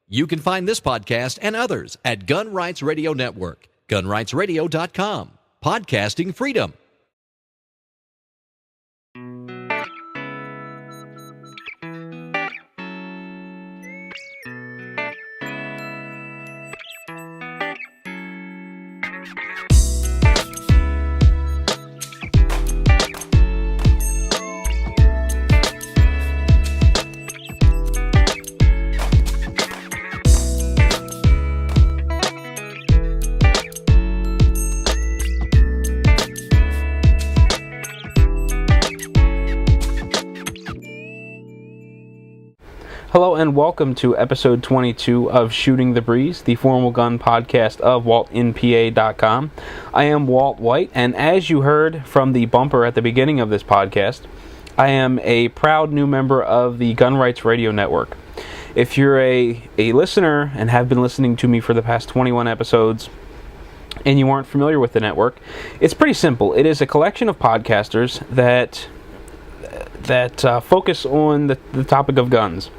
You can find this podcast and others at Gun Rights Radio Network, gunrightsradio.com. Podcasting freedom. Hello and welcome to episode 22 of Shooting the Breeze, the formal gun podcast of WaltInPA.com. I am Walt White, and as you heard from the bumper at the beginning of this podcast, I am a proud new member of the Gun Rights Radio Network. If you're a listener and have been listening to me for the past 21 episodes, and you aren't familiar with the network, it's pretty simple. It is a collection of podcasters that focus on the topic of guns.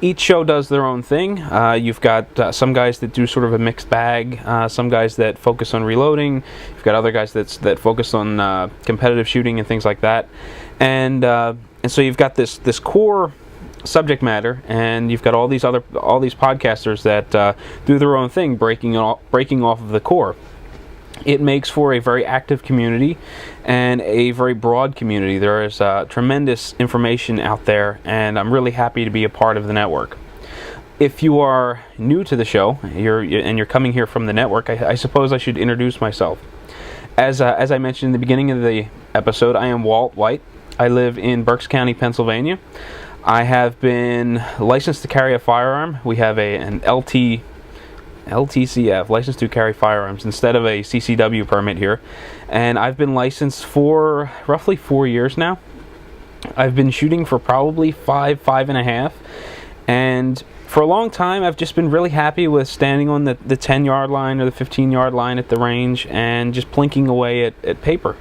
Each show does their own thing. You've got some guys that do sort of a mixed bag, some guys that focus on reloading, you've got other guys that focus on competitive shooting and things like that. And so you've got this core subject matter, and you've got all these podcasters that do their own thing, breaking off of the core. It makes for a very active community and a very broad community. There is tremendous information out there, and I'm really happy to be a part of the network. If you are new to the show, you're coming here from the network, I suppose I should introduce myself. As I mentioned in the beginning of the episode, I am Walt White. I live in Berks County, Pennsylvania. I have been licensed to carry a firearm. We have an LTCF, license to carry firearms, instead of a CCW permit here. And I've been licensed for roughly 4 years now. I've been shooting for probably five and a half. And for a long time, I've just been really happy with standing on the 10-yard line or the 15-yard line at the range and just plinking away at paper.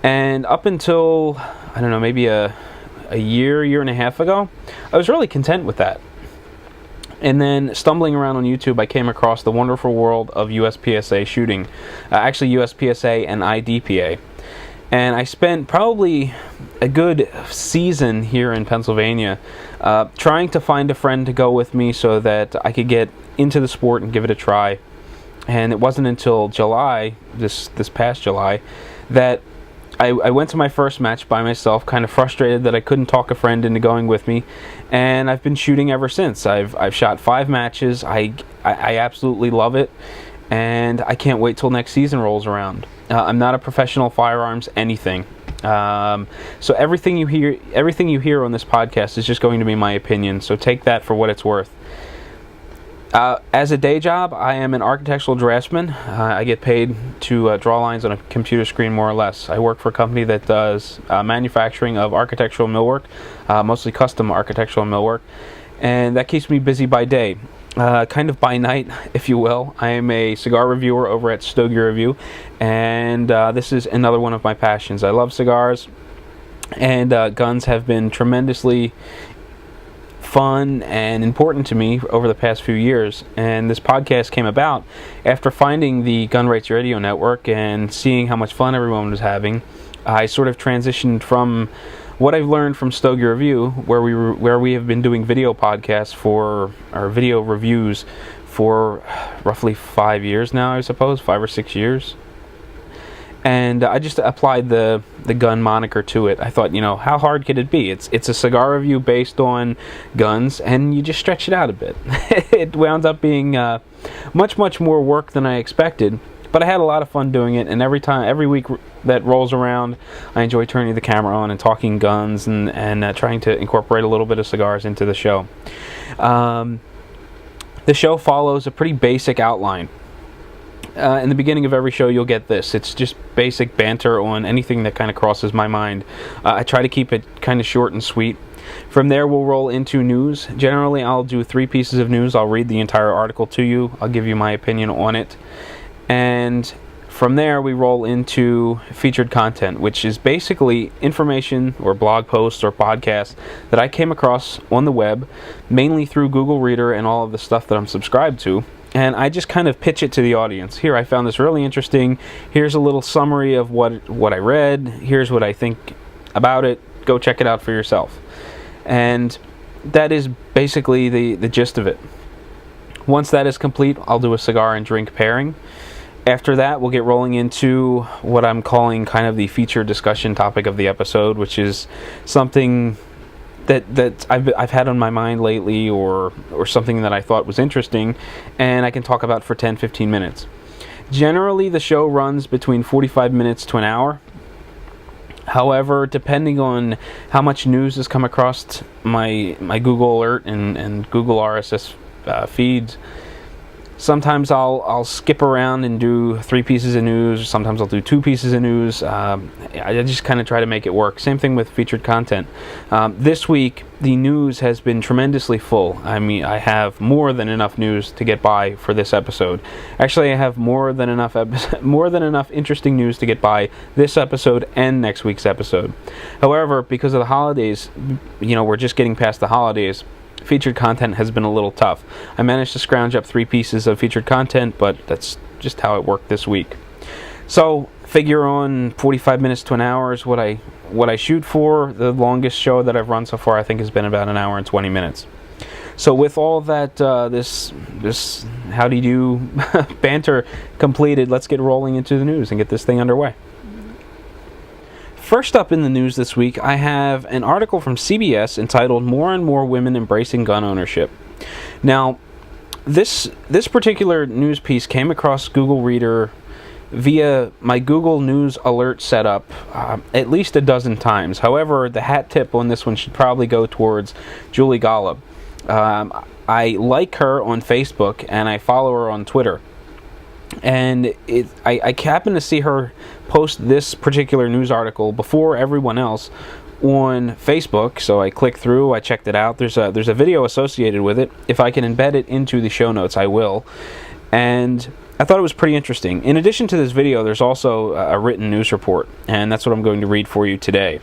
And up until, I don't know, maybe a year and a half ago, I was really content with that. And then, stumbling around on YouTube, I came across the wonderful world of USPSA shooting. Actually, USPSA and IDPA. And I spent probably a good season here in Pennsylvania trying to find a friend to go with me so that I could get into the sport and give it a try. And it wasn't until July, this past July, that I went to my first match by myself, kind of frustrated that I couldn't talk a friend into going with me, and I've been shooting ever since. I've shot 5 matches. I absolutely love it, and I can't wait till next season rolls around. I'm not a professional firearms anything, so everything you hear on this podcast is just going to be my opinion. So take that for what it's worth. As a day job, I am an architectural draftsman. I get paid to draw lines on a computer screen, more or less. I work for a company that does manufacturing of architectural millwork, mostly custom architectural millwork, and that keeps me busy by day. Kind of by night, if you will. I am a cigar reviewer over at Stogie Review, and this is another one of my passions. I love cigars, and guns have been tremendously fun and important to me over the past few years, and this podcast came about after finding the Gun Rights Radio Network and seeing how much fun everyone was having. I sort of transitioned from what I've learned from Stogie Review, where we have been doing video podcasts or video reviews for roughly 5 years now, I suppose, 5 or 6 years. And I just applied the gun moniker to it. I thought, how hard could it be? It's a cigar review based on guns, and you just stretch it out a bit. It wound up being much more work than I expected, but I had a lot of fun doing it. And every week that rolls around, I enjoy turning the camera on and talking guns and trying to incorporate a little bit of cigars into the show. The show follows a pretty basic outline. In the beginning of every show, you'll get this. It's just basic banter on anything that kind of crosses my mind. I try to keep it kind of short and sweet. From there, we'll roll into news. Generally, I'll do 3 pieces of news. I'll read the entire article to you. I'll give you my opinion on it. And from there, we roll into featured content, which is basically information or blog posts or podcasts that I came across on the web, mainly through Google Reader and all of the stuff that I'm subscribed to. And I just kind of pitch it to the audience. Here, I found this really interesting. Here's a little summary of what I read. Here's what I think about it. Go check it out for yourself. And that is basically the gist of it. Once that is complete, I'll do a cigar and drink pairing. After that, we'll get rolling into what I'm calling kind of the feature discussion topic of the episode, which is something that I've had on my mind lately, or something that I thought was interesting, and I can talk about for 10-15 minutes. Generally, the show runs between 45 minutes to an hour. However, depending on how much news has come across my Google Alert and Google RSS feeds, sometimes I'll skip around and do 3 pieces of news. Sometimes I'll do 2 pieces of news. I just kind of try to make it work. Same thing with featured content. This week, the news has been tremendously full. I mean, I have more than enough news to get by for this episode. Actually, I have more than enough interesting news to get by this episode and next week's episode. However, because of the holidays, we're just getting past the holidays, featured content has been a little tough. I managed to scrounge up 3 pieces of featured content, but that's just how it worked this week. So figure on 45 minutes to an hour is what I shoot for. The longest show that I've run so far, I think, has been about an hour and 20 minutes. So with all that this howdy do banter completed, let's get rolling into the news and get this thing underway. First up in the news this week, I have an article from CBS entitled "More and More Women Embracing Gun Ownership." Now, this particular news piece came across Google Reader via my Google News alert setup at least a dozen times. However, the hat tip on this one should probably go towards Julie Golub. I like her on Facebook and I follow her on Twitter. And I happened to see her post this particular news article before everyone else on Facebook, so I clicked through, I checked it out. There's a video associated with it. If I can embed it into the show notes, I will. And I thought it was pretty interesting. In addition to this video, there's also a written news report, and that's what I'm going to read for you today.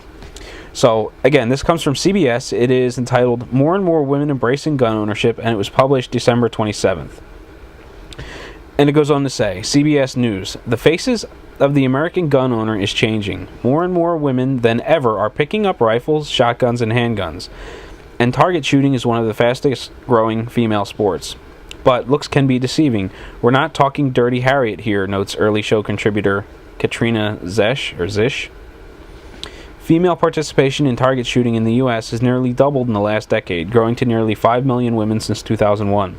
So, again, this comes from CBS. It is entitled "More and More Women Embracing Gun Ownership," and it was published December 27th. And it goes on to say, CBS News, "The faces of the American gun owner is changing. More and more women than ever are picking up rifles, shotguns, and handguns. And target shooting is one of the fastest growing female sports. But looks can be deceiving. We're not talking Dirty Harriet here," notes early show contributor Katrina Zish. Female participation in target shooting in the U.S. has nearly doubled in the last decade, growing to nearly 5 million women since 2001.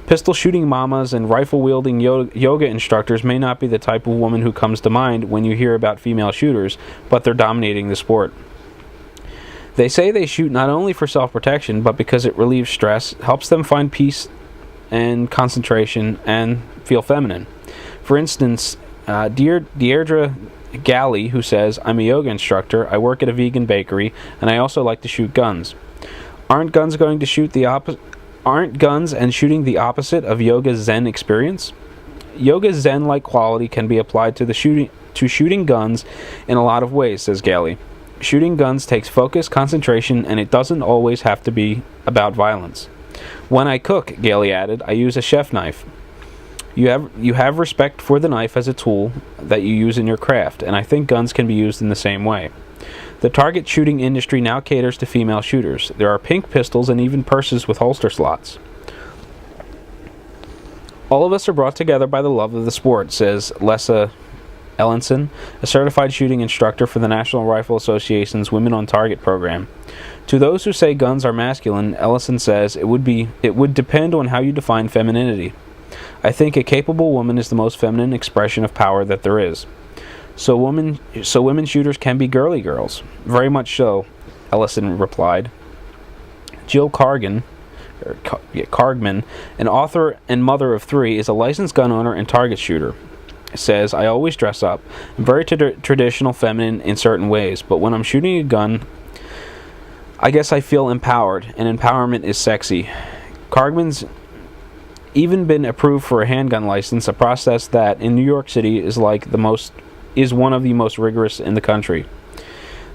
Pistol shooting mamas and rifle-wielding yoga instructors may not be the type of woman who comes to mind when you hear about female shooters, but they're dominating the sport. They say they shoot not only for self-protection, but because it relieves stress, helps them find peace and concentration, and feel feminine. For instance, Deirdre Galley, who says, "I'm a yoga instructor, I work at a vegan bakery, and I also like to shoot guns. Aren't guns and shooting the opposite of yoga's Zen experience? Yoga's Zen-like quality can be applied to shooting guns in a lot of ways," says Galley. "Shooting guns takes focus, concentration, and it doesn't always have to be about violence. When I cook," Galley added, "I use a chef knife. You have respect for the knife as a tool that you use in your craft, and I think guns can be used in the same way. The target shooting industry now caters to female shooters. There are pink pistols and even purses with holster slots. All of us are brought together by the love of the sport," says Lessa Ellenson, a certified shooting instructor for the National Rifle Association's Women on Target program. To those who say guns are masculine, Ellison says it would depend on how you define femininity. I think a capable woman is the most feminine expression of power that there is. So women shooters can be girly girls. Very much so," Ellison replied. Jill Cargman, an author and mother of 3, is a licensed gun owner and target shooter. Says, "I always dress up. I'm very traditional feminine in certain ways, but when I'm shooting a gun, I guess I feel empowered, and empowerment is sexy." Cargman even been approved for a handgun license, a process that in New York City is one of the most rigorous in the country.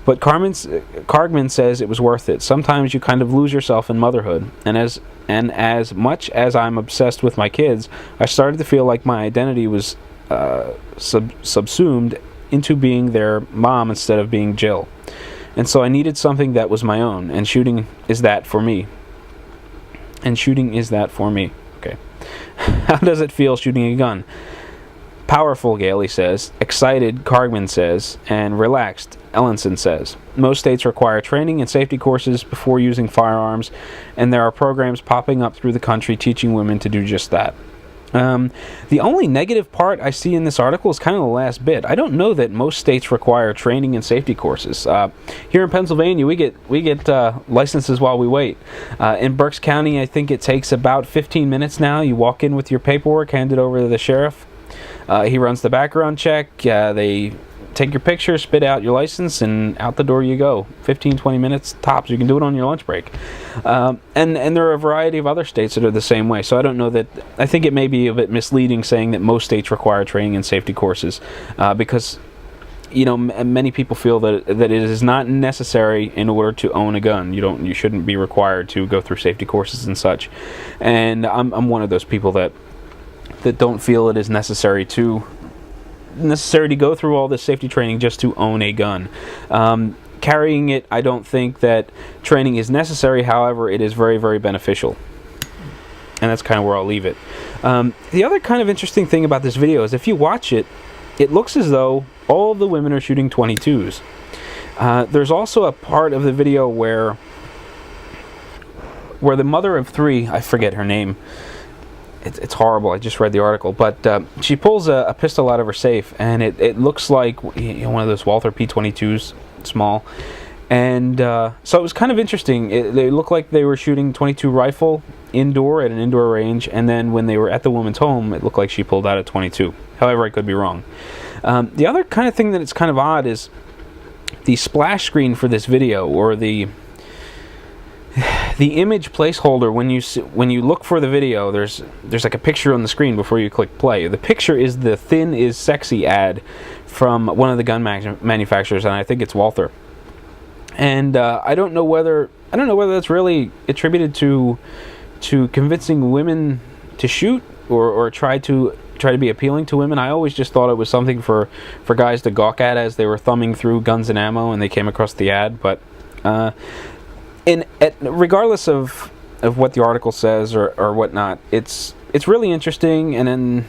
But Cargman says it was worth it. Sometimes you kind of lose yourself in motherhood, and as much as I'm obsessed with my kids, I started to feel like my identity was subsumed into being their mom instead of being Jill. And so I needed something that was my own, and shooting is that for me. Okay. How does it feel shooting a gun? Powerful, Gailey says. Excited, Cargman says. And relaxed, Ellenson says. Most states require training and safety courses before using firearms, and there are programs popping up through the country teaching women to do just that. The only negative part I see in this article is kind of the last bit. I don't know that most states require training and safety courses. Here in Pennsylvania, we get licenses while we wait. In Berks County, I think it takes about 15 minutes now. You walk in with your paperwork, hand it over to the sheriff. He runs the background check. They take your picture, spit out your license, and out the door you go. 15, 20 minutes tops. You can do it on your lunch break. And there are a variety of other states that are the same way. So I don't know that... I think it may be a bit misleading saying that most states require training and safety courses because, many people feel that it is not necessary in order to own a gun. You shouldn't be required to go through safety courses and such. And I'm one of those people that don't feel it is necessary to go through all this safety training just to own a gun. Carrying it, I don't think that training is necessary. However, it is very, very beneficial. And that's kind of where I'll leave it. The other kind of interesting thing about this video is if you watch it, it looks as though all of the women are shooting .22s. There's also a part of the video where the mother of three, I forget her name, it's horrible. I just read the article, but she pulls a pistol out of her safe, and it looks like one of those Walther P22s, small. And so it was kind of interesting. They looked like they were shooting .22 rifle indoor at an indoor range, and then when they were at the woman's home, it looked like she pulled out a .22. However, I could be wrong. The other kind of thing that it's kind of odd is the splash screen for this video, or the image placeholder. When you look for the video, there's like a picture on the screen before you click play. The picture is the "Thin is Sexy" ad from one of the gun manufacturers, and I think it's Walther. And I don't know whether that's really attributed to convincing women to shoot or try to be appealing to women. I always just thought it was something for guys to gawk at as they were thumbing through Guns and Ammo and they came across the ad, but. Regardless of what the article says or whatnot, it's really interesting, and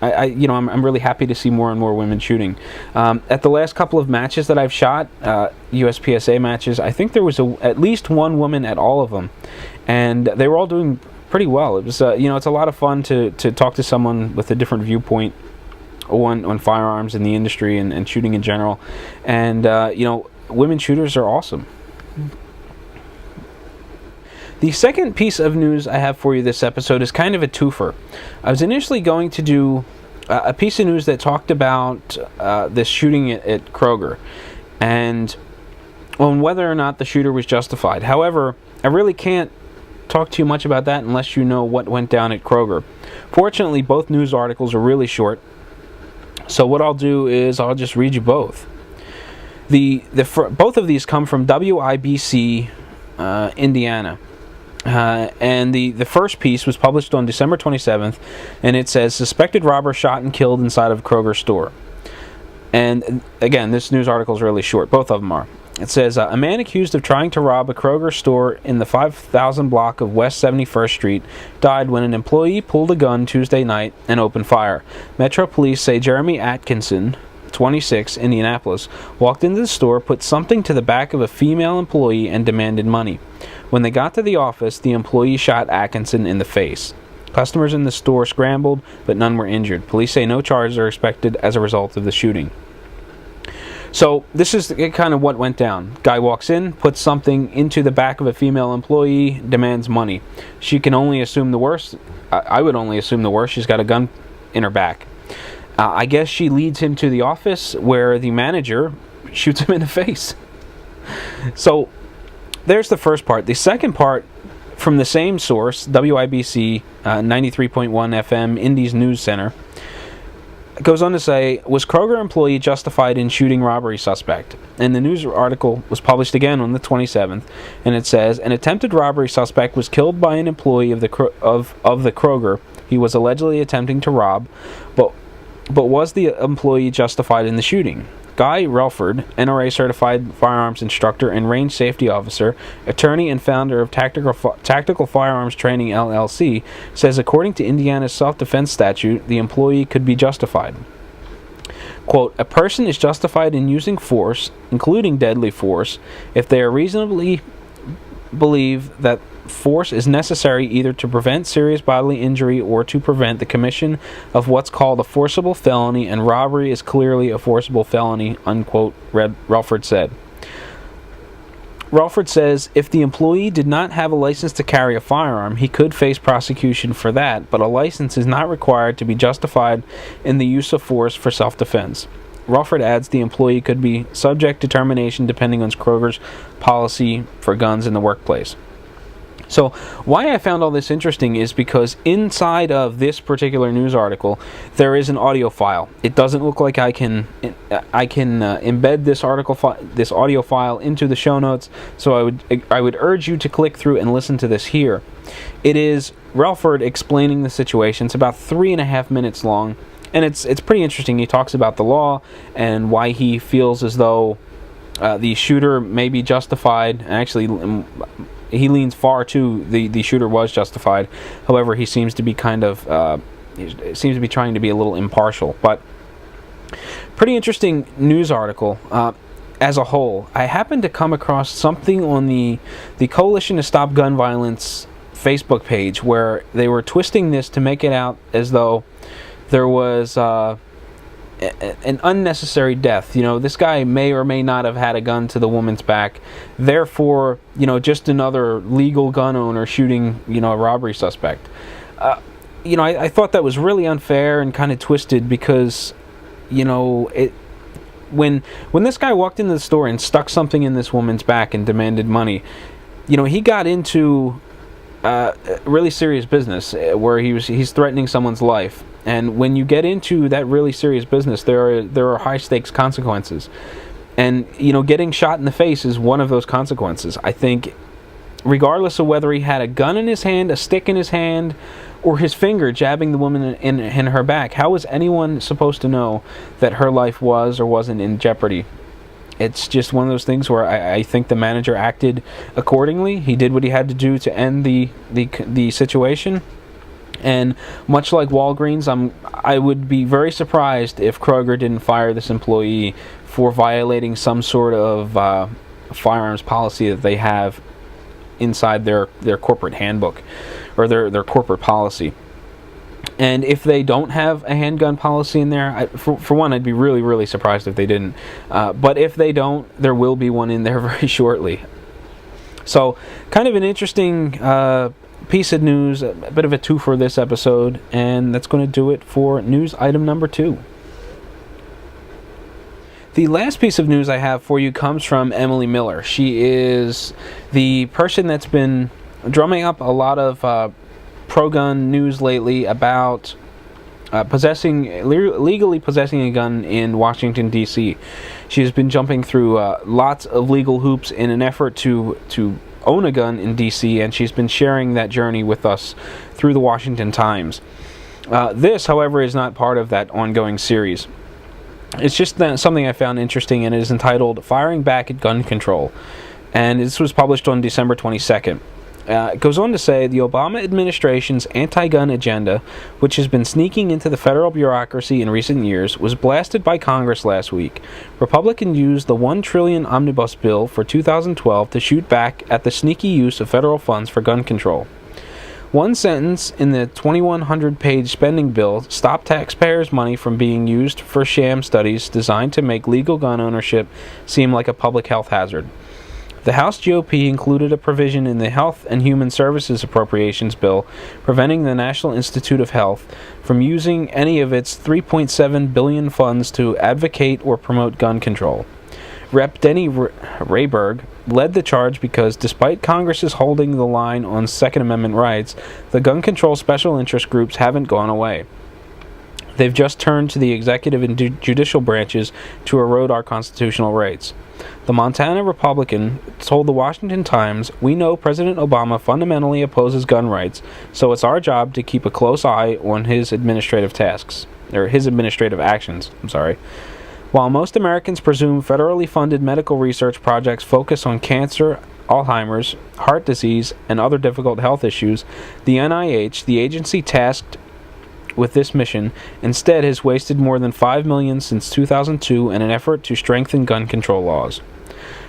I'm really happy to see more and more women shooting. At the last couple of matches that I've shot, USPSA matches, I think there was at least one woman at all of them, and they were all doing pretty well. It was it's a lot of fun to talk to someone with a different viewpoint on firearms in the industry and shooting in general, and women shooters are awesome. The second piece of news I have for you this episode is kind of a twofer. I was initially going to do a piece of news that talked about this shooting at Kroger and on whether or not the shooter was justified. However, I really can't talk to you much about that unless you know what went down at Kroger. Fortunately, both news articles are really short, so what I'll do is I'll just read you both. Both of these come from WIBC, Indiana. And the first piece was published on December 27th, and it says, "Suspected robber shot and killed inside of Kroger store." And again, this news article is really short. Both of them are. It says, a man accused of trying to rob a Kroger store in the 5000 block of West 71st Street died when an employee pulled a gun Tuesday night and opened fire. Metro Police say Jeremy Atkinson, 26, Indianapolis, walked into the store, put something to the back of a female employee, and demanded money. When they got to the office, the employee shot Atkinson in the face. Customers in the store scrambled, but none were injured. Police say no charges are expected as a result of the shooting. So this is kind of what went down. Guy walks in, puts something into the back of a female employee, demands money. She can only assume the worst. I would only assume the worst. She's got a gun in her back. I guess she leads him to the office where the manager shoots him in the face. So there's the first part. The second part From the same source, WIBC 93.1 FM, Indies News Center, goes on to say, was Kroger employee justified in shooting robbery suspect? And the news article was published again on the 27th, and it says, an attempted robbery suspect was killed by an employee of the Kroger he was allegedly attempting to rob, but was the employee justified in the shooting? Guy Relford, NRA certified firearms instructor and range safety officer, attorney and founder of Tactical Firearms Training LLC, says according to Indiana's self-defense statute, the employee could be justified. Quote, a person is justified in using force, including deadly force, if they are reasonably believe that force is necessary either to prevent serious bodily injury or to prevent the commission of what's called a forcible felony, and robbery is clearly a forcible felony, unquote, Relford said. Relford says if the employee did not have a license to carry a firearm, he could face prosecution for that, but a license is not required to be justified in the use of force for self-defense. Relford adds the employee could be subject to termination depending on Kroger's policy for guns in the workplace. So why I found all this interesting is because inside of this particular news article there is an audio file. It doesn't look like I can embed this audio file into the show notes, so I would urge you to click through and listen to this here. It is Relford explaining the situation. It's about 3.5 minutes long, and it's pretty interesting. He talks about the law and why he feels as though the shooter may be justified. Actually, he leans far to the shooter was justified. However, he seems to be trying to be a little impartial. But pretty interesting news article as a whole. I happened to come across something on the Coalition to Stop Gun Violence Facebook page where they were twisting this to make it out as though there was an unnecessary death. You know, this guy may or may not have had a gun to the woman's back. Therefore, just another legal gun owner shooting, a robbery suspect. I thought that was really unfair and kind of twisted because, when this guy walked into the store and stuck something in this woman's back and demanded money, he got into really serious business where he's threatening someone's life. And when you get into that really serious business, there are high stakes consequences. And getting shot in the face is one of those consequences. I think regardless of whether he had a gun in his hand, a stick in his hand, or his finger jabbing the woman in her back, how was anyone supposed to know that her life was or wasn't in jeopardy? It's just one of those things where I think the manager acted accordingly. He did what he had to do to end the situation. And much like Walgreens, I would be very surprised if Kroger didn't fire this employee for violating some sort of firearms policy that they have inside their corporate handbook or their corporate policy. And if they don't have a handgun policy in there, for one, I'd be really, really surprised if they didn't. But if they don't, there will be one in there very shortly. So, kind of an interesting piece of news, a bit of a two for this episode, and that's going to do it for news item number 2. The last piece of news I have for you comes from Emily Miller. She is the person that's been drumming up a lot of pro-gun news lately about legally possessing a gun in Washington, D.C. She has been jumping through lots of legal hoops in an effort to own a gun in D.C., and she's been sharing that journey with us through the Washington Times. This, however, is not part of that ongoing series. It's just something I found interesting, and it is entitled Firing Back at Gun Control. And this was published on December 22nd. It goes on to say, the Obama administration's anti-gun agenda, which has been sneaking into the federal bureaucracy in recent years, was blasted by Congress last week. Republicans used the $1 trillion omnibus bill for 2012 to shoot back at the sneaky use of federal funds for gun control. One sentence in the 2,100-page spending bill stopped taxpayers' money from being used for sham studies designed to make legal gun ownership seem like a public health hazard. The House GOP included a provision in the Health and Human Services Appropriations Bill preventing the National Institute of Health from using any of its $3.7 billion funds to advocate or promote gun control. Rep. Denny Rayburg led the charge because despite Congress's holding the line on Second Amendment rights, the gun control special interest groups haven't gone away. They've just turned to the executive and judicial branches to erode our constitutional rights. The Montana Republican told the Washington Times, "We know President Obama fundamentally opposes gun rights, so it's our job to keep a close eye on his administrative actions. While most Americans presume federally funded medical research projects focus on cancer, Alzheimer's, heart disease, and other difficult health issues, the NIH, the agency tasked with this mission, instead has wasted more than $5 million since 2002 in an effort to strengthen gun control laws.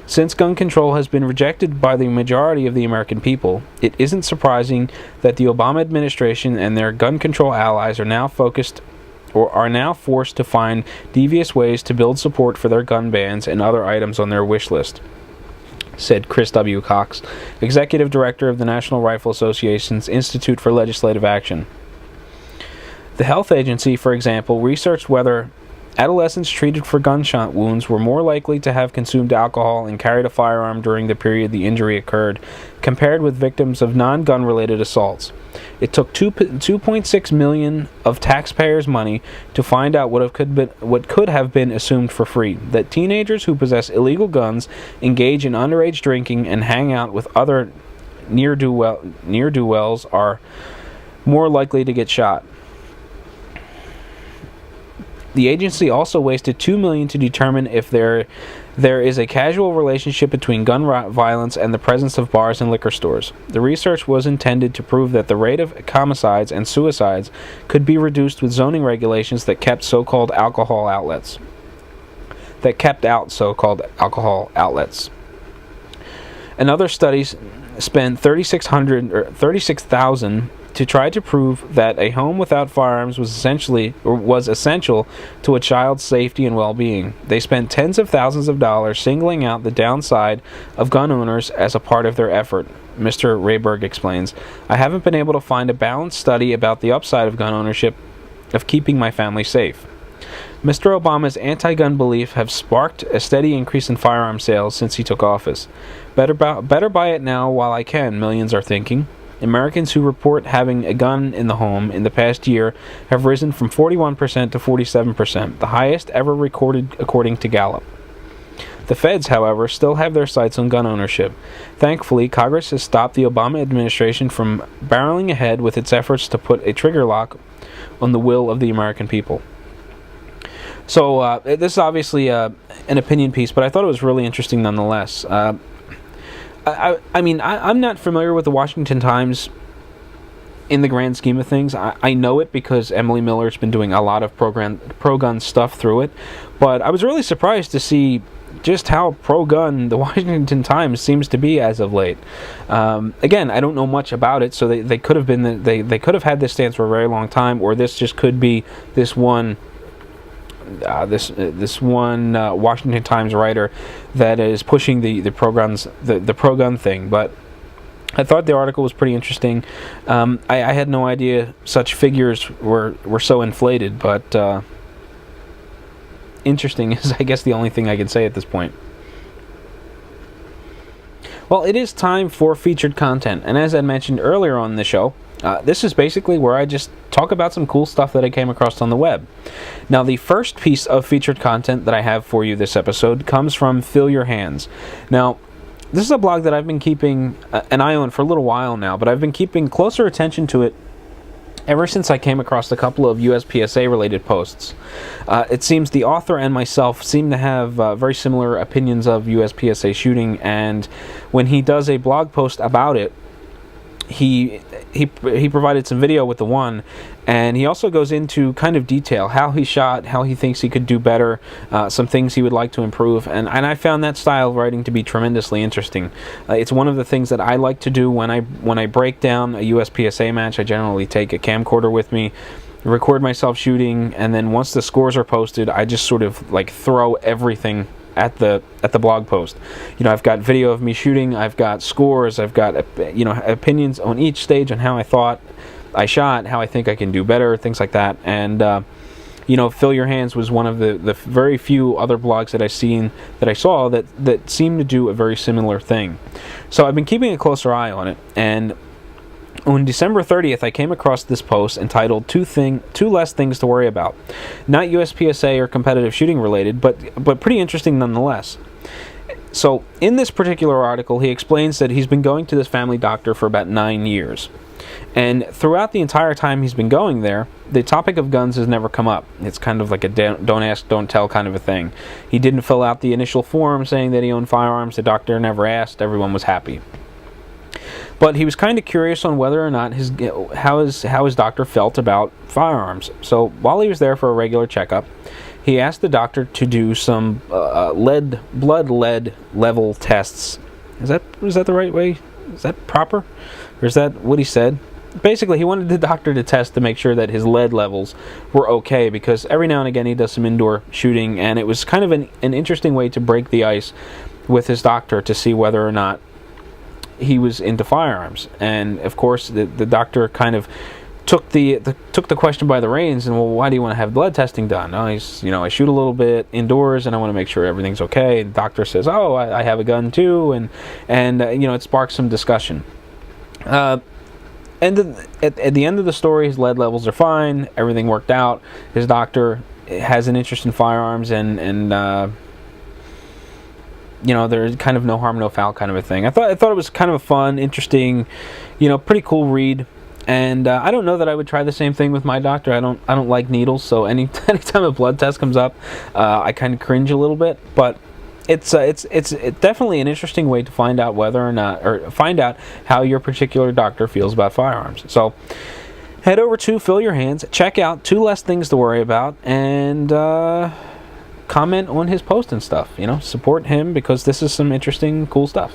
Since gun control has been rejected by the majority of the American people, it isn't surprising that the Obama administration and their gun control allies are now forced to find devious ways to build support for their gun bans and other items on their wish list," said Chris W. Cox, executive director of the National Rifle Association's Institute for Legislative Action. The health agency, for example, researched whether adolescents treated for gunshot wounds were more likely to have consumed alcohol and carried a firearm during the period the injury occurred, compared with victims of non-gun related assaults. It took $2.6 million of taxpayers' money to find out what could have been assumed for free: that teenagers who possess illegal guns, engage in underage drinking, and hang out with other ne'er-do-wells are more likely to get shot. The agency also wasted $2 million to determine if there is a causal relationship between gun violence and the presence of bars and liquor stores. The research was intended to prove that the rate of homicides and suicides could be reduced with zoning regulations that kept out so-called alcohol outlets. Another study spent $36,000 to try to prove that a home without firearms was essential to a child's safety and well-being. They spent tens of thousands of dollars singling out the downside of gun owners as a part of their effort. Mr. Rayberg explains, "I haven't been able to find a balanced study about the upside of gun ownership, of keeping my family safe." Mr. Obama's anti-gun beliefs have sparked a steady increase in firearm sales since he took office. Better buy it now while I can, millions are thinking. Americans who report having a gun in the home in the past year have risen from 41% to 47%, the highest ever recorded according to Gallup. The feds, however, still have their sights on gun ownership. Thankfully, Congress has stopped the Obama administration from barreling ahead with its efforts to put a trigger lock on the will of the American people. So this is obviously an opinion piece, but I thought it was really interesting nonetheless. I'm not familiar with the Washington Times in the grand scheme of things. I know it because Emily Miller's been doing a lot of pro-gun stuff through it, but I was really surprised to see just how pro-gun the Washington Times seems to be as of late. Again, I don't know much about it, so they could have been they could have had this stance for a very long time, or this just could be this one Washington Times writer that is pushing the pro-gun thing. But I thought the article was pretty interesting. I had no idea such figures were so inflated, but interesting is, I guess, the only thing I can say at this point. Well, it is time for featured content, and as I mentioned earlier on the show, this is basically where I just talk about some cool stuff that I came across on the web. Now, the first piece of featured content that I have for you this episode comes from Fill Your Hands. Now, this is a blog that I've been keeping an eye on for a little while now, but I've been keeping closer attention to it ever since I came across a couple of USPSA-related posts. It seems the author and myself seem to have very similar opinions of USPSA shooting, and when he does a blog post about it, he provided some video with the one, and he also goes into kind of detail how he shot, how he thinks he could do better, some things he would like to improve, and I found that style of writing to be tremendously interesting. It's one of the things that I like to do when I break down a USPSA match. I generally take a camcorder with me, record myself shooting, and then once the scores are posted, I just sort of like throw everything at the blog post. I've got video of me shooting, I've got scores, I've got opinions on each stage on how I thought I shot, how I think I can do better, things like that. And Fill Your Hands was one of the very few other blogs that I saw that seemed to do a very similar thing. So I've been keeping a closer eye on it, and on December 30th, I came across this post entitled Two Less Things to Worry About. Not USPSA or competitive shooting related, but pretty interesting nonetheless. So, in this particular article, he explains that he's been going to this family doctor for about 9 years. And throughout the entire time he's been going there, the topic of guns has never come up. It's kind of like a don't ask, don't tell kind of a thing. He didn't fill out the initial form saying that he owned firearms. The doctor never asked. Everyone was happy. But he was kind of curious on whether or not how his doctor felt about firearms. So while he was there for a regular checkup, he asked the doctor to do some blood lead level tests. Is that the right way? Is that proper? Or is that what he said? Basically, he wanted the doctor to test to make sure that his lead levels were okay, because every now and again he does some indoor shooting, and it was kind of an interesting way to break the ice with his doctor to see whether or not he was into firearms. And of course the doctor kind of took the question by the reins, and, well, why do you want to have blood testing done? Oh, I shoot a little bit indoors and I want to make sure everything's okay. The doctor says, oh, I have a gun too, and it sparks some discussion. And at the end of the story, his lead levels are fine, everything worked out. His doctor has an interest in firearms, and there's kind of no harm, no foul kind of a thing. I thought it was kind of a fun, interesting, pretty cool read. And I don't know that I would try the same thing with my doctor. I don't like needles, so anytime a blood test comes up, I kind of cringe a little bit. But it's definitely an interesting way to find out find out how your particular doctor feels about firearms. So head over to Fill Your Hands, check out Two Less Things to Worry About, and comment on his post and stuff. Support him, because this is some interesting, cool stuff.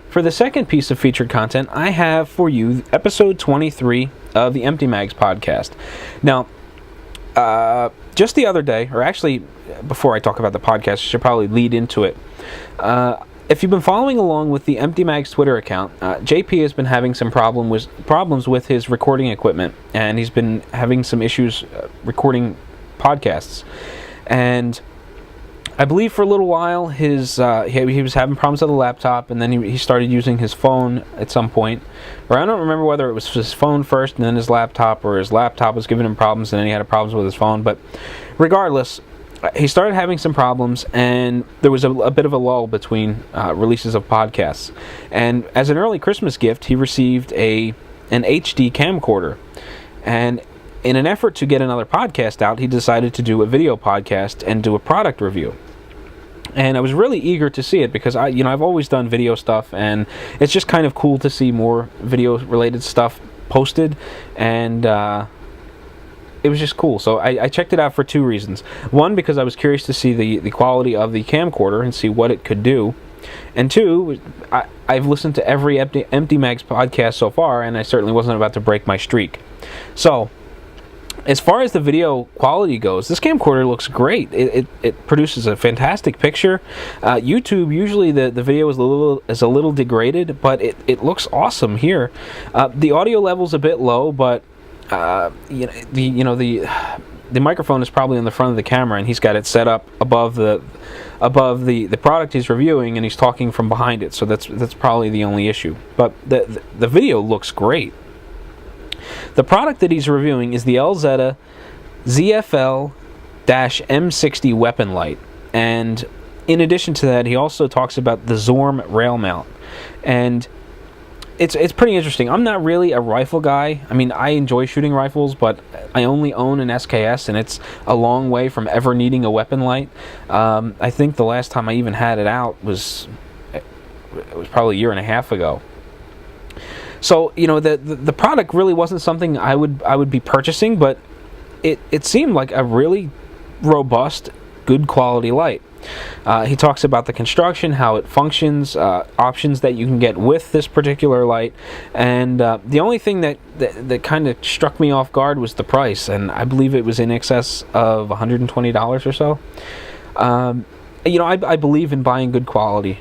For the second piece of featured content, I have for you episode 23 of the Empty Mags podcast. Now, just the other day, or actually, before I talk about the podcast, I should probably lead into it. If you've been following along with the Empty Mags Twitter account, JP has been having some problems with his recording equipment, and he's been having some issues recording podcasts. And I believe for a little while he was having problems with the laptop, and then he started using his phone at some point. Or I don't remember whether it was his phone first and then his laptop, or his laptop was giving him problems and then he had problems with his phone. But regardless, he started having some problems, and there was a bit of a lull between releases of podcasts. And as an early Christmas gift, he received an HD camcorder. And in an effort to get another podcast out, he decided to do a video podcast and do a product review. And I was really eager to see it, because I've always done video stuff, and it's just kind of cool to see more video related stuff posted, and it was just cool. So I checked it out for two reasons. One, because I was curious to see the quality of the camcorder and see what it could do. And two, I've listened to every Empty Mags podcast so far, and I certainly wasn't about to break my streak. So as far as the video quality goes, this camcorder looks great. It produces a fantastic picture. YouTube, usually the video is a little degraded, but it looks awesome here. The audio level's a bit low, but the microphone is probably on the front of the camera, and he's got it set up above the product he's reviewing, and he's talking from behind it. So that's probably the only issue. But the video looks great. The product that he's reviewing is the LZ ZFL-M60 weapon light, and in addition to that, he also talks about the Zorm rail mount, and it's pretty interesting. I'm not really a rifle guy. I mean, I enjoy shooting rifles, but I only own an SKS, and it's a long way from ever needing a weapon light. I think the last time I even had it out was probably a year and a half ago. So, the product really wasn't something I would be purchasing, but it seemed like a really robust, good quality light. He talks about the construction, how it functions, options that you can get with this particular light, and the only thing that kind of struck me off guard was the price, and I believe it was in excess of $120 or so. I believe in buying good quality.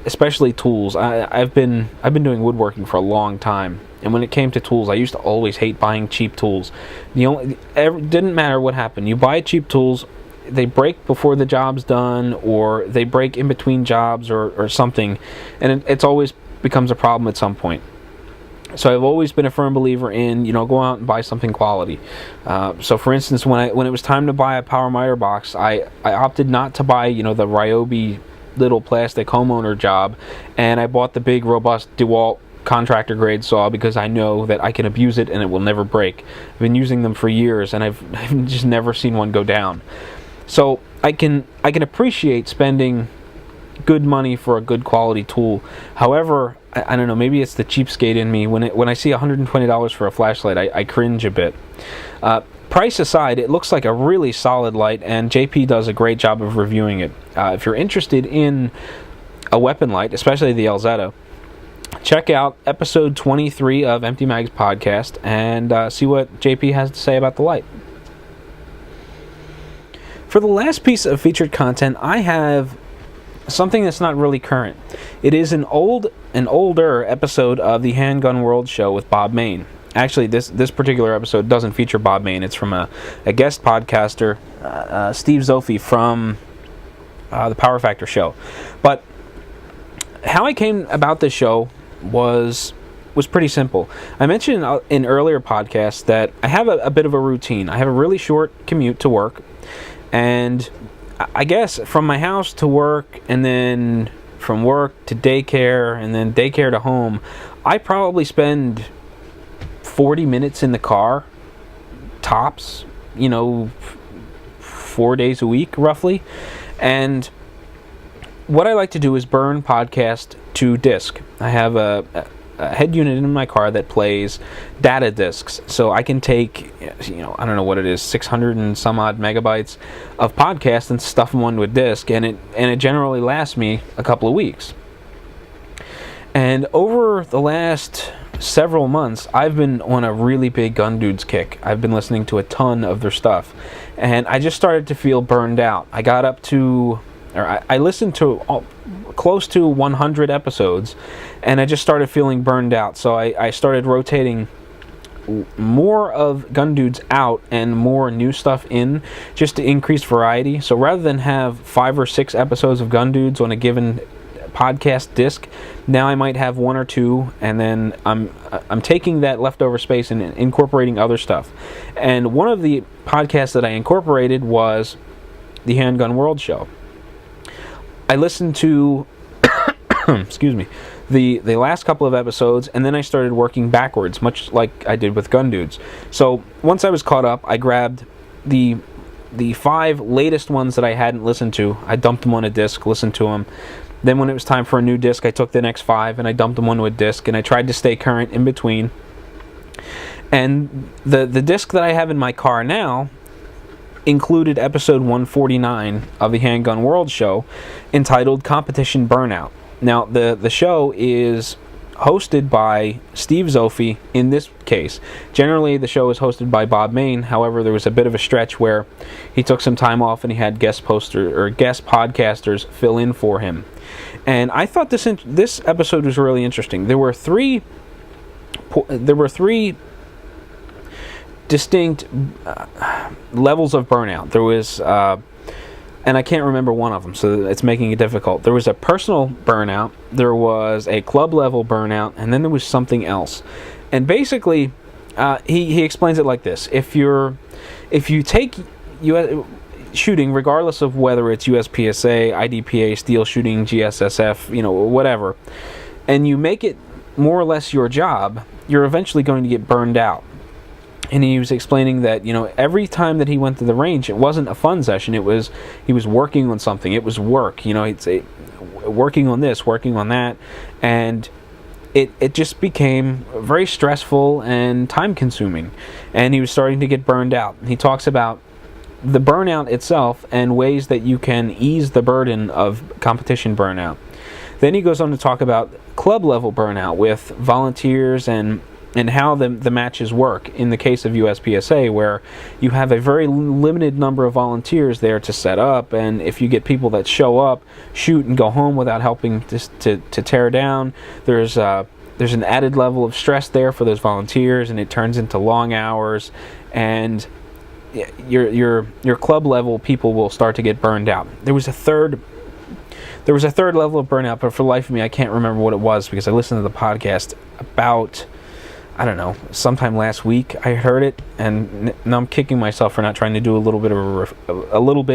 especially tools. I've been doing woodworking for a long time, and when it came to tools, I used to always hate buying cheap tools. Didn't matter what happened. You buy cheap tools, they break before the job's done, or they break in between jobs, or something, and it's always becomes a problem at some point. So I've always been a firm believer in, go out and buy something quality. So for instance, when it was time to buy a power miter box, I opted not to buy, the Ryobi little plastic homeowner job, and I bought the big, robust DeWalt contractor grade saw because I know that I can abuse it and it will never break. I've been using them for years, and I've just never seen one go down. So I can appreciate spending good money for a good quality tool. However, I don't know, maybe it's the cheapskate in me. When I see $120 for a flashlight, I cringe a bit. Price aside, it looks like a really solid light, and JP does a great job of reviewing it. If you're interested in a weapon light, especially the Elzetta, check out episode 23 of Empty Mag's podcast and see what JP has to say about the light. For the last piece of featured content, I have something that's not really current. It is an older episode of the Handgun World show with Bob Mayne. Actually, this particular episode doesn't feature Bob Mayne. It's from a guest podcaster, Steve Zophi from the Power Factor show. But how I came about this show was pretty simple. I mentioned in earlier podcasts that I have a bit of a routine. I have a really short commute to work, and I guess from my house to work, and then from work to daycare, and then daycare to home, I probably spend 40 minutes in the car, tops, 4 days a week, roughly. And what I like to do is burn podcast to disk. I have a head unit in my car that plays data disks, so I can take, I don't know what it is, 600 and some odd megabytes of podcast and stuff them onto a disk, and it generally lasts me a couple of weeks. And over the last several months, I've been on a really big Gun Dudes kick. I've been listening to a ton of their stuff, and I just started to feel burned out. I got up to, I listened to close to 100 episodes, and I just started feeling burned out. So I started rotating more of Gun Dudes out and more new stuff in, just to increase variety. So rather than have 5 or 6 episodes of Gun Dudes on a given podcast disc, now I might have 1 or 2, and then I'm taking that leftover space and incorporating other stuff. And one of the podcasts that I incorporated was the Handgun World show. I listened to excuse me, the last couple of episodes, and then I started working backwards, much like I did with Gun Dudes. So once I was caught up, I grabbed the 5 latest ones that I hadn't listened to. I dumped them on a disc, listened to them. Then when it was time for a new disc, I took the next 5 and I dumped them onto a disc, and I tried to stay current in between. And the disc that I have in my car now included episode 149 of the Handgun World show, entitled Competition Burnout. Now, the show is hosted by Steve Zophi in this case. Generally, the show is hosted by Bob Mayne. However, there was a bit of a stretch where he took some time off and he had guest podcasters fill in for him. And I thought this episode was really interesting. There were three distinct levels of burnout. There was, and I can't remember one of them, so it's making it difficult. There was a personal burnout, there was a club level burnout, and then there was something else. And basically, he explains it like this: if you take shooting, regardless of whether it's USPSA, IDPA, steel shooting, GSSF, whatever, and you make it more or less your job, you're eventually going to get burned out. And he was explaining that, every time that he went to the range, it wasn't a fun session. He was working on something. It was work. He'd say, working on this, working on that, and it just became very stressful and time-consuming. And he was starting to get burned out. He talks about the burnout itself and ways that you can ease the burden of competition burnout. Then he goes on to talk about club-level burnout with volunteers and how the matches work in the case of USPSA, where you have a very limited number of volunteers there to set up, and if you get people that show up, shoot, and go home without helping to tear down, there's an added level of stress there for those volunteers, and it turns into long hours, and your club level people will start to get burned out. There was a third level of burnout, but for the life of me, I can't remember what it was, because I listened to the podcast about, I don't know, sometime last week I heard it, and now I'm kicking myself for not trying to do a little bit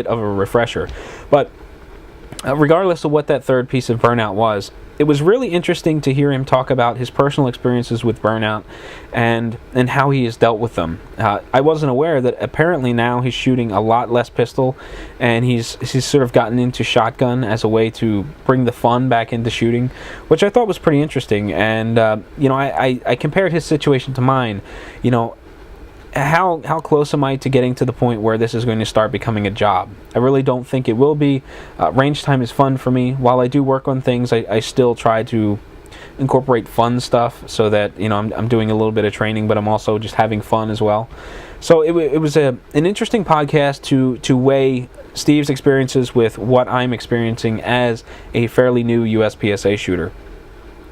of a refresher. But regardless of what that third piece of burnout was, it was really interesting to hear him talk about his personal experiences with burnout and how he has dealt with them. I wasn't aware that apparently now he's shooting a lot less pistol, and he's sort of gotten into shotgun as a way to bring the fun back into shooting, which I thought was pretty interesting. And I compared his situation to mine. How close am I to getting to the point where this is going to start becoming a job? I really don't think it will be. Range time is fun for me. While I do work on things, I still try to incorporate fun stuff so that I'm doing a little bit of training, but I'm also just having fun as well. So it was an interesting podcast to weigh Steve's experiences with what I'm experiencing as a fairly new USPSA shooter.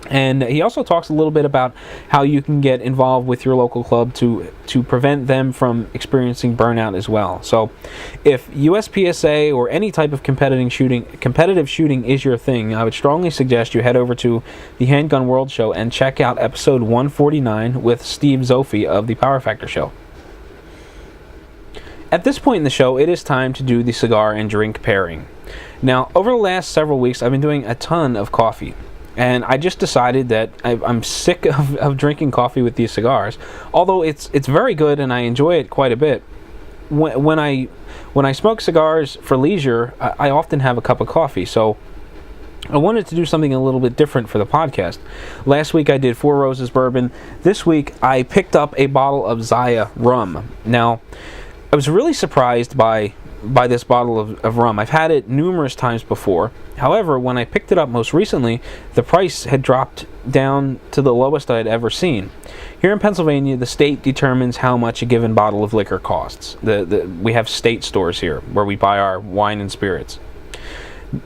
And he also talks a little bit about how you can get involved with your local club to prevent them from experiencing burnout as well. So if USPSA or any type of competitive shooting is your thing, I would strongly suggest you head over to the Handgun World Show and check out episode 149 with Steve Zophi of the Power Factor Show. At this point in the show, it is time to do the cigar and drink pairing. Now, over the last several weeks, I've been doing a ton of coffee. And I just decided that I'm sick of drinking coffee with these cigars. Although it's very good and I enjoy it quite a bit. When I smoke cigars for leisure, I often have a cup of coffee. So I wanted to do something a little bit different for the podcast. Last week I did Four Roses bourbon. This week I picked up a bottle of Zaya rum. Now, I was really surprised by this bottle of rum. I've had it numerous times before. However, when I picked it up most recently, the price had dropped down to the lowest I had ever seen. Here in Pennsylvania, the state determines how much a given bottle of liquor costs. We have state stores here where we buy our wine and spirits.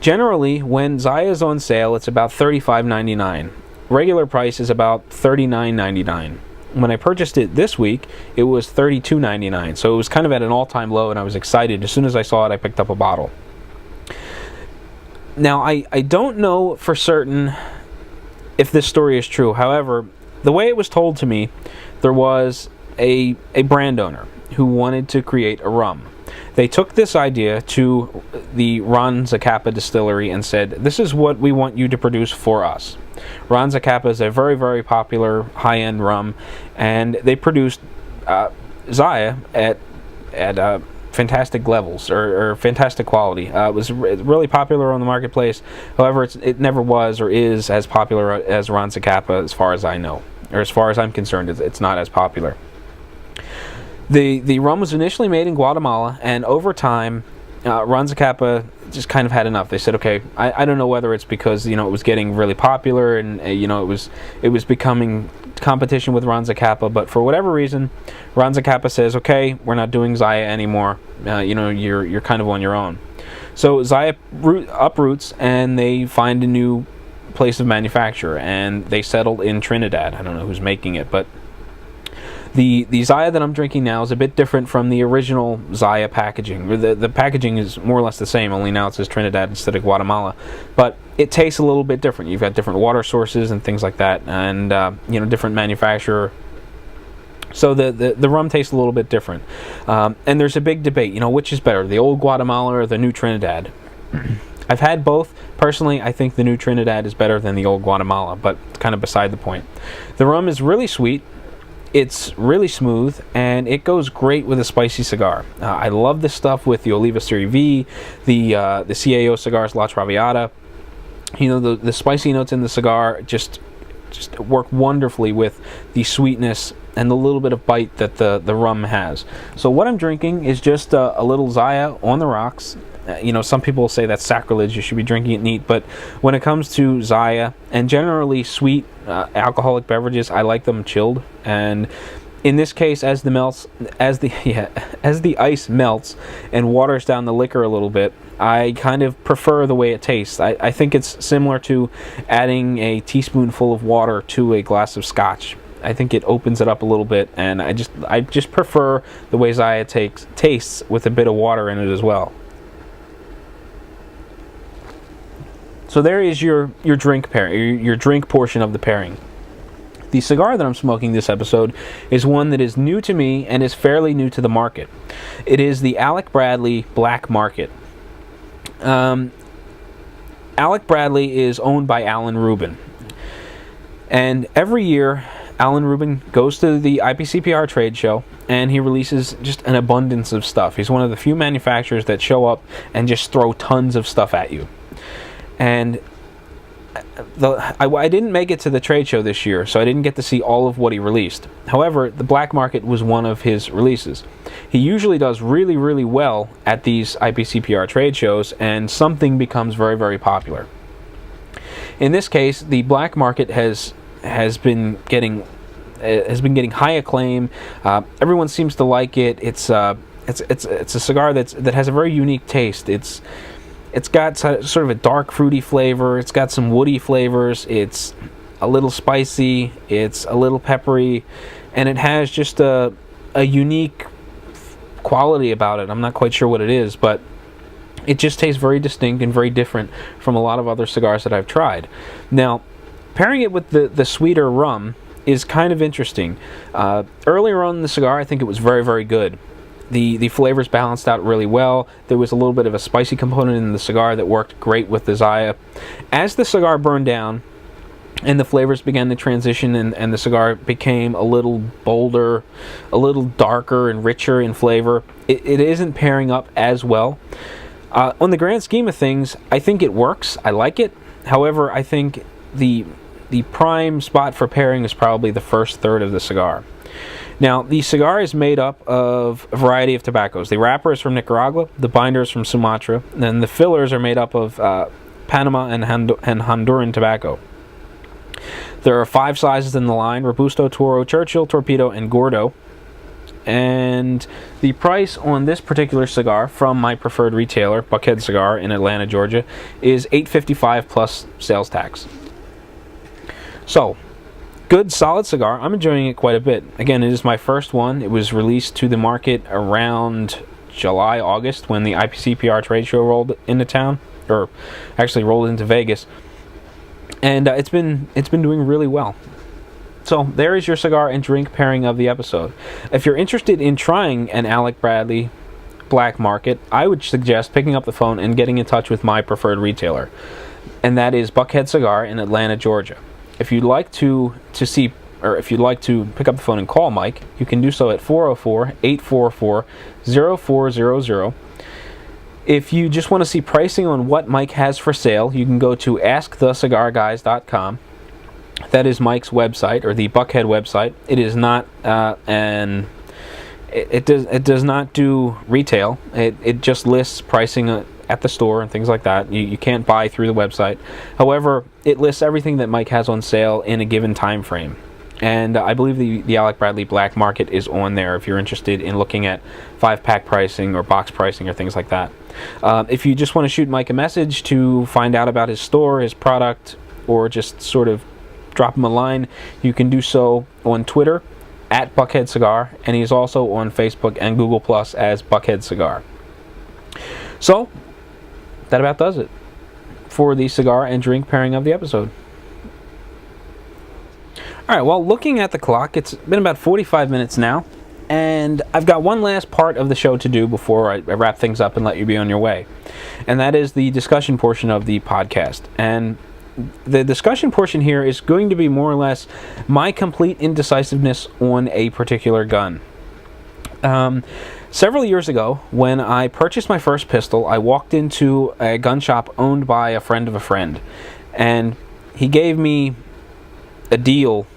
Generally, when Zaya is on sale, it's about $35.99. Regular price is about $39.99. When I purchased it this week, it was $32.99. So it was kind of at an all-time low, and I was excited. As soon as I saw it, I picked up a bottle. Now, I don't know for certain if this story is true. However, the way it was told to me, there was a brand owner who wanted to create a rum. They took this idea to the Zacapa distillery and said, this is what we want you to produce for us. Zacapa is a very, very popular high-end rum, and they produced Zaya at fantastic levels or fantastic quality. It was really popular on the marketplace. However, it never was or is as popular as Zacapa, as far as I know, or as far as I'm concerned. It's not as popular. The rum was initially made in Guatemala, and over time, Zacapa just kind of had enough. They said, okay, I don't know whether it's because it was getting really popular and it was becoming competition with Zacapa, but for whatever reason, Zacapa says, okay, we're not doing Zaya anymore. You're kind of on your own. So Zaya uproots and they find a new place of manufacture, and they settled in Trinidad. I don't know who's making it, but the Zaya that I'm drinking now is a bit different from the original Zaya packaging. The packaging is more or less the same, only now it says Trinidad instead of Guatemala. But it tastes a little bit different. You've got different water sources and things like that, and different manufacturer. So the rum tastes a little bit different. And there's a big debate, which is better, the old Guatemala or the new Trinidad? I've had both. Personally, I think the new Trinidad is better than the old Guatemala, but it's kind of beside the point. The rum is really sweet. It's really smooth, and it goes great with a spicy cigar. I love this stuff with the Oliva Serie V, the CAO cigars La Traviata. The spicy notes in the cigar just work wonderfully with the sweetness and the little bit of bite that the rum has. So what I'm drinking is just a little Zaya on the rocks. Some people say that's sacrilege, you should be drinking it neat, but when it comes to Zaya and generally sweet alcoholic beverages, I like them chilled. And in this case, as the ice melts and waters down the liquor a little bit, I kind of prefer the way it tastes. I think it's similar to adding a teaspoonful of water to a glass of scotch. I think it opens it up a little bit, and I just prefer the way Zaya tastes with a bit of water in it as well. So there is your drink pairing, your drink portion of the pairing. The cigar that I'm smoking this episode is one that is new to me and is fairly new to the market. It is the Alec Bradley Black Market. Alec Bradley is owned by Alan Rubin. And every year, Alan Rubin goes to the IPCPR trade show and he releases just an abundance of stuff. He's one of the few manufacturers that show up and just throw tons of stuff at you. And I didn't make it to the trade show this year, so I didn't get to see all of what he released. However, the Black Market was one of his releases. He usually does really, really well at these IPCPR trade shows, and something becomes very, very popular. In this case, the Black Market has been getting high acclaim. Everyone seems to like it. It's a cigar that has a very unique taste. It's got sort of a dark fruity flavor. It's got some woody flavors. It's a little spicy. It's a little peppery, and it has just a unique quality about it. I'm not quite sure what it is, but it just tastes very distinct and very different from a lot of other cigars that I've tried. Now, pairing it with the sweeter rum is kind of interesting. Earlier on in the cigar, I think it was very, very good. The flavors balanced out really well. There was a little bit of a spicy component in the cigar that worked great with the Zaya. As the cigar burned down and the flavors began to transition and the cigar became a little bolder, a little darker and richer in flavor, it isn't pairing up as well. On the grand scheme of things, I think it works. I like it. However, I think the prime spot for pairing is probably the first third of the cigar. Now, the cigar is made up of a variety of tobaccos. The wrapper is from Nicaragua, the binder is from Sumatra, and then the fillers are made up of Panama and Honduran tobacco. There are 5 sizes in the line: Robusto, Toro, Churchill, Torpedo, and Gordo. And the price on this particular cigar from my preferred retailer, Buckhead Cigar in Atlanta, Georgia, is $8.55 plus sales tax. So, good, solid cigar. I'm enjoying it quite a bit. Again, it is my first one. It was released to the market around July, August, when the IPCPR trade show rolled into town, or actually rolled into Vegas. And it's been doing really well. So there is your cigar and drink pairing of the episode. If you're interested in trying an Alec Bradley Black Market, I would suggest picking up the phone and getting in touch with my preferred retailer, and that is Buckhead Cigar in Atlanta, Georgia. If you'd like to pick up the phone and call Mike, you can do so at 404-844-0400. If you just want to see pricing on what Mike has for sale, you can go to askthecigarguys.com. That is Mike's website, or the Buckhead website. It is not it does not do retail. It just lists pricing at the store and things like that. You can't buy through the website. However, it lists everything that Mike has on sale in a given time frame. And I believe the Alec Bradley Black Market is on there if you're interested in looking at 5-pack pricing or box pricing or things like that. If you just want to shoot Mike a message to find out about his store, his product, or just sort of drop him a line, you can do so on Twitter at Buckhead Cigar, and he's also on Facebook and Google Plus as Buckhead Cigar. So, that about does it for the cigar and drink pairing of the episode. Alright, well, looking at the clock, it's been about 45 minutes now, and I've got one last part of the show to do before I wrap things up and let you be on your way. And that is the discussion portion of the podcast. And the discussion portion here is going to be more or less my complete indecisiveness on a particular gun. Several years ago, when I purchased my first pistol, I walked into a gun shop owned by a friend of a friend, and he gave me a deal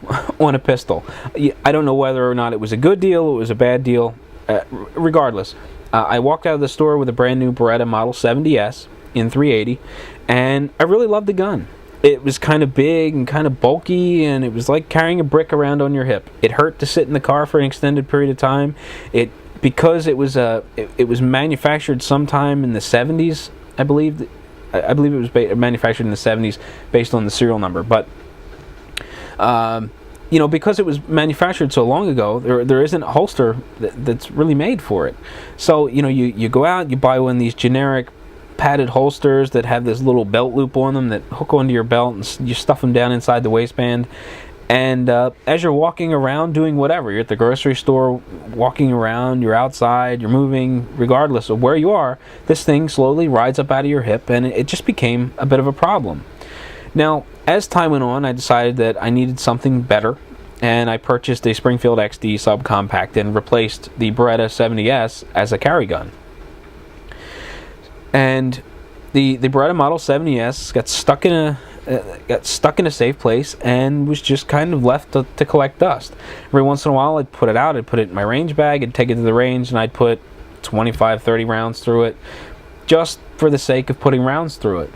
on a pistol. I don't know whether or not it was a good deal or it was a bad deal. Regardless, I walked out of the store with a brand new Beretta Model 70S in 380, and I really loved the gun. It was kind of big and kind of bulky, and it was like carrying a brick around on your hip. It hurt to sit in the car for an extended period of time. Because it was manufactured sometime in the 70s, I believe. I believe it was manufactured in the 70s based on the serial number. But because it was manufactured so long ago, there isn't a holster that's really made for it. So you go out, you buy one of these generic padded holsters that have this little belt loop on them that hook onto your belt, and you stuff them down inside the waistband. And as you're walking around doing whatever, you're at the grocery store, walking around, you're outside, you're moving, regardless of where you are, this thing slowly rides up out of your hip, and it just became a bit of a problem. Now, as time went on, I decided that I needed something better, and I purchased a Springfield XD subcompact and replaced the Beretta 70S as a carry gun. And the Beretta Model 70S got stuck in a safe place and was just kind of left to collect dust. Every once in a while I'd put it out, I'd put it in my range bag, I'd take it to the range, and I'd put 25, 30 rounds through it just for the sake of putting rounds through it.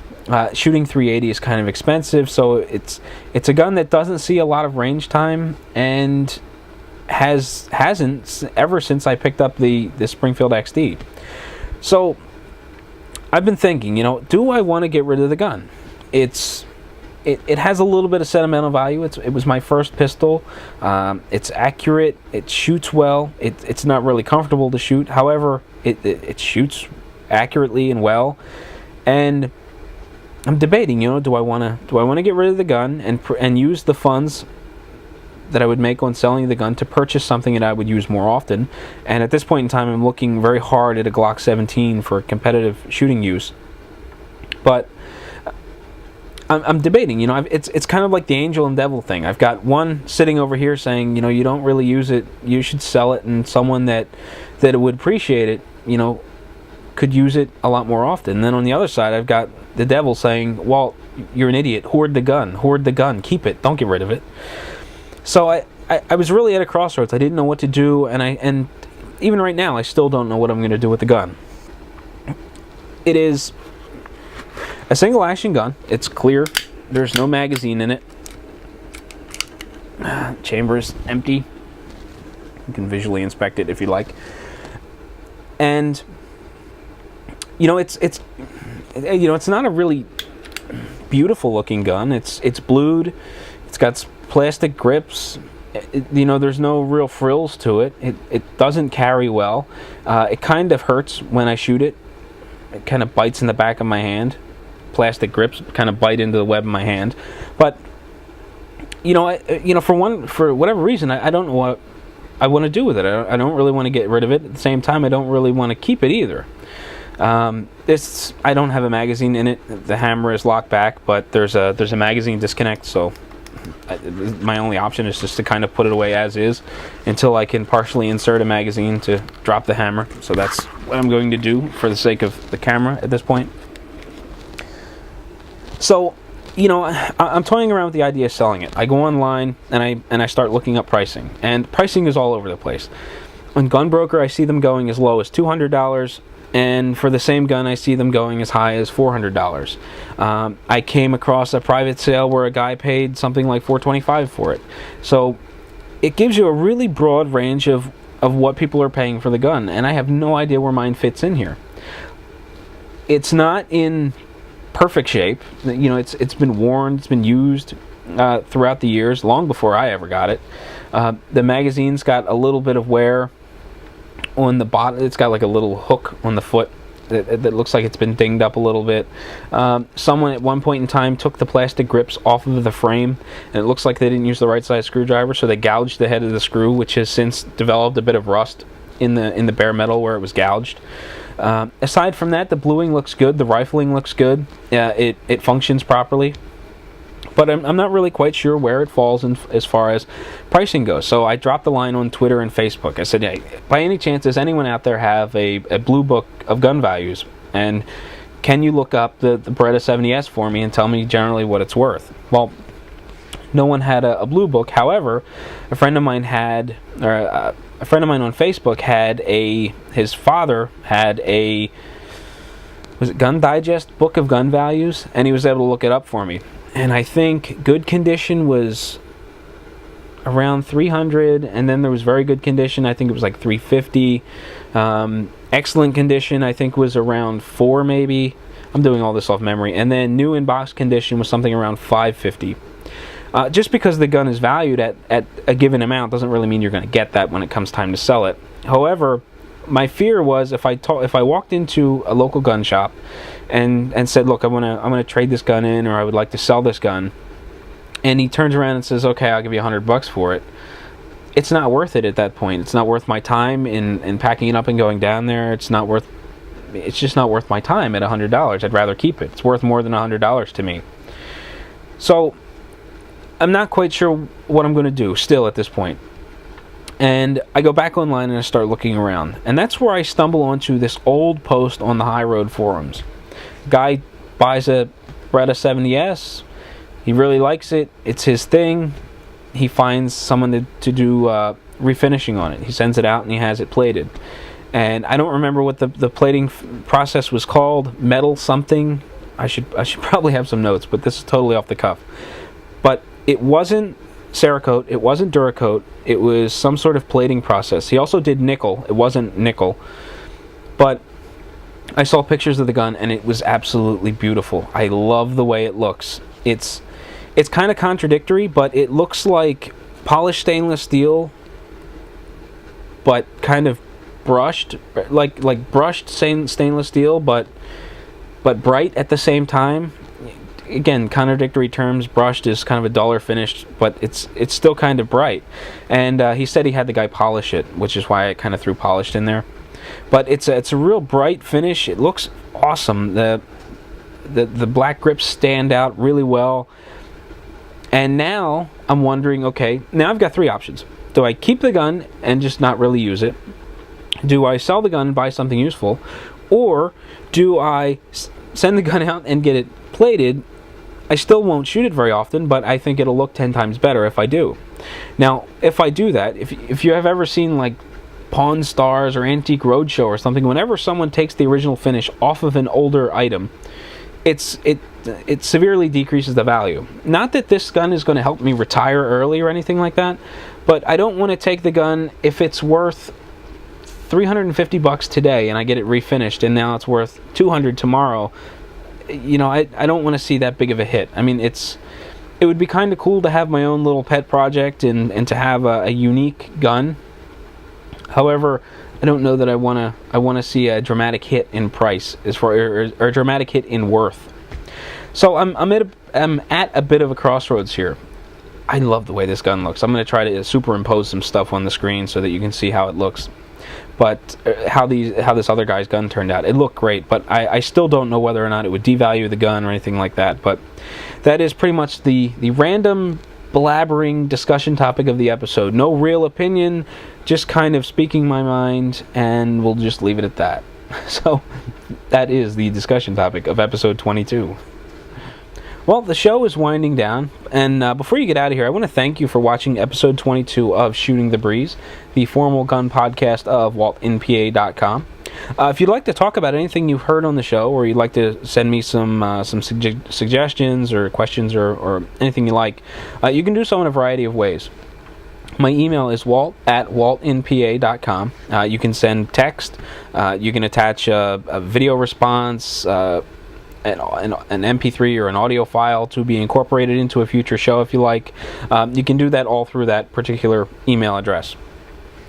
Shooting 380 is kind of expensive, so it's a gun that doesn't see a lot of range time and hasn't ever since I picked up the Springfield XD. So I've been thinking, do I want to get rid of the gun? It has a little bit of sentimental value. It was my first pistol. It's accurate. It shoots well. It's not really comfortable to shoot. However, it shoots accurately and well. And I'm debating. Do I want to get rid of the gun and use the funds that I would make on selling the gun to purchase something that I would use more often? And at this point in time, I'm looking very hard at a Glock 17 for competitive shooting use. But I'm debating. It's kind of like the angel and devil thing. I've got one sitting over here saying, you don't really use it, you should sell it, and someone that would appreciate it, could use it a lot more often. And then on the other side, I've got the devil saying, Walt, you're an idiot. Hoard the gun, keep it, don't get rid of it. So I was really at a crossroads. I didn't know what to do, and even right now, I still don't know what I'm going to do with the gun. It is a single action gun. It's clear. There's no magazine in it. Chamber is empty. You can visually inspect it if you like. And it's not a really beautiful looking gun. It's blued. It's got plastic grips. There's no real frills to it. It doesn't carry well. It kind of hurts when I shoot it. It kind of bites in the back of my hand. Plastic grips kind of bite into the web of my hand. But for whatever reason, I don't know what I want to do with it. I don't really want to get rid of it. At the same time, I don't really want to keep it either. I don't have a magazine in it. The hammer is locked back, but there's a magazine disconnect, so my only option is just to kind of put it away as is until I can partially insert a magazine to drop the hammer. So that's what I'm going to do for the sake of the camera at this point. So, I'm toying around with the idea of selling it. I go online and I start looking up pricing, and pricing is all over the place. On Gunbroker, I see them going as low as $200. And for the same gun, I see them going as high as $400. I came across a private sale where a guy paid something like $425 for it. So it gives you a really broad range of what people are paying for the gun, and I have no idea where mine fits in here. It's not in perfect shape. It's been worn, it's been used throughout the years, long before I ever got it. The magazine's got a little bit of wear on the bottom. It's got like a little hook on the foot that looks like it's been dinged up a little bit. Someone at one point in time took the plastic grips off of the frame, and it looks like they didn't use the right size screwdriver, so they gouged the head of the screw, which has since developed a bit of rust in the bare metal where it was gouged. Aside from that, the bluing looks good, the rifling looks good, it functions properly. But I'm not really quite sure where it falls as far as pricing goes. So I dropped the line on Twitter and Facebook. I said, hey, by any chance, does anyone out there have a blue book of gun values? And can you look up the Beretta 70S for me and tell me generally what it's worth? Well, no one had a blue book. However, a friend of mine on Facebook had his father had a, was it Gun Digest book of gun values, and he was able to look it up for me. And I think good condition was around 300, and then there was very good condition, I think it was like 350. Excellent condition, I think, was around 4 maybe. I'm doing all this off memory. And then new in box condition was something around 550. Just because the gun is valued at a given amount doesn't really mean you're going to get that when it comes time to sell it. However, my fear was if I walked into a local gun shop and said, look, I'm gonna trade this gun in, or I would like to sell this gun, and he turns around and says, okay, I'll give you $100 for it, it's not worth it at that point. It's not worth my time in packing it up and going down there. It's just not worth my time at $100. I'd rather keep it. It's worth more than $100 to me. So I'm not quite sure what I'm going to do still at this point. And I go back online and I start looking around. And that's where I stumble onto this old post on the High Road forums. Guy buys a Beretta 70S. He really likes it. It's his thing. He finds someone to do refinishing on it. He sends it out and he has it plated. And I don't remember what the plating process was called. Metal something. I should probably have some notes, but this is totally off the cuff. But it wasn't Cerakote. It wasn't Duracoat. It was some sort of plating process. He also did nickel. It wasn't nickel. But I saw pictures of the gun and it was absolutely beautiful. I love the way it looks. It's kind of contradictory, but it looks like polished stainless steel, but kind of brushed, like brushed stainless steel, but bright at the same time. Again, contradictory terms. Brushed is kind of a duller finish, but it's still kind of bright. And he said he had the guy polish it, which is why I kind of threw polished in there. But it's a real bright finish. It looks awesome. The black grips stand out really well. And now I'm wondering, okay, now I've got 3 options. Do I keep the gun and just not really use it? Do I sell the gun and buy something useful? Or do I send the gun out and get it plated? I still won't shoot it very often, but I think it'll look 10 times better if I do. Now, if I do that, if you have ever seen like Pawn Stars or Antique Roadshow or something, whenever someone takes the original finish off of an older item, it severely decreases the value. Not that this gun is going to help me retire early or anything like that, but I don't want to take the gun if it's worth $350 today and I get it refinished and now it's worth $200 tomorrow. You know, I don't want to see that big of a hit. I mean, it would be kind of cool to have my own little pet project and to have a unique gun. However, I don't know that I want to see a dramatic hit in price or a dramatic hit in worth. So I'm at a bit of a crossroads here. I love the way this gun looks. I'm going to try to superimpose some stuff on the screen so that you can see how it looks. But how this other guy's gun turned out, it looked great. But I still don't know whether or not it would devalue the gun or anything like that. But that is pretty much the random blabbering discussion topic of the episode. No real opinion, just kind of speaking my mind, and we'll just leave it at that. So that is the discussion topic of episode 22. Well, the show is winding down, and before you get out of here, I want to thank you for watching episode 22 of Shooting the Breeze, the formal gun podcast of WaltInPA.com. If you'd like to talk about anything you've heard on the show, or you'd like to send me some suggestions or questions or anything you like, you can do so in a variety of ways. My email is walt@waltinpa.com. You can send text. You can attach a video response, an MP3 or an audio file to be incorporated into a future show if you like. You can do that all through that particular email address.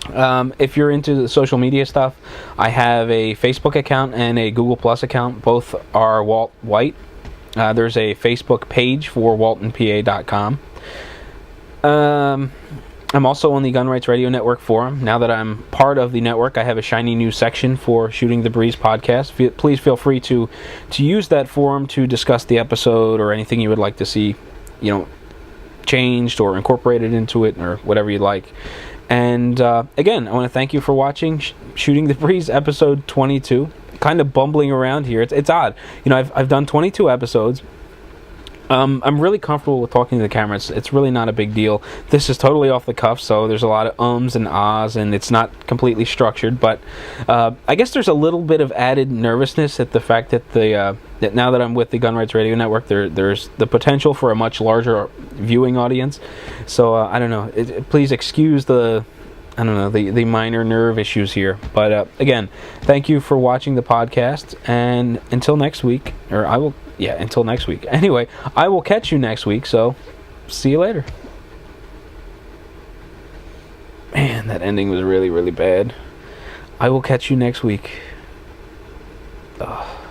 If you're into the social media stuff, I have a Facebook account and a Google Plus account. Both are Walt White. There's a Facebook page for WaltInPA.com. I'm also on the Gun Rights Radio Network forum. Now that I'm part of the network, I have a shiny new section for Shooting the Breeze podcast. Please feel free to use that forum to discuss the episode or anything you would like to see, changed or incorporated into it or whatever you'd like. And again, I want to thank you for watching Shooting the Breeze episode 22. Kind of bumbling around here. It's odd. I've done 22 episodes. I'm really comfortable with talking to the camera. It's really not a big deal. This is totally off the cuff, so there's a lot of ums and ahs, and it's not completely structured. But I guess there's a little bit of added nervousness at the fact that that now that I'm with the Gun Rights Radio Network, there's the potential for a much larger viewing audience. So I don't know. Please excuse the minor nerve issues here. But again, thank you for watching the podcast, and until next week, until next week. Anyway, I will catch you next week, so see you later. Man, that ending was really, really bad. I will catch you next week. Ugh.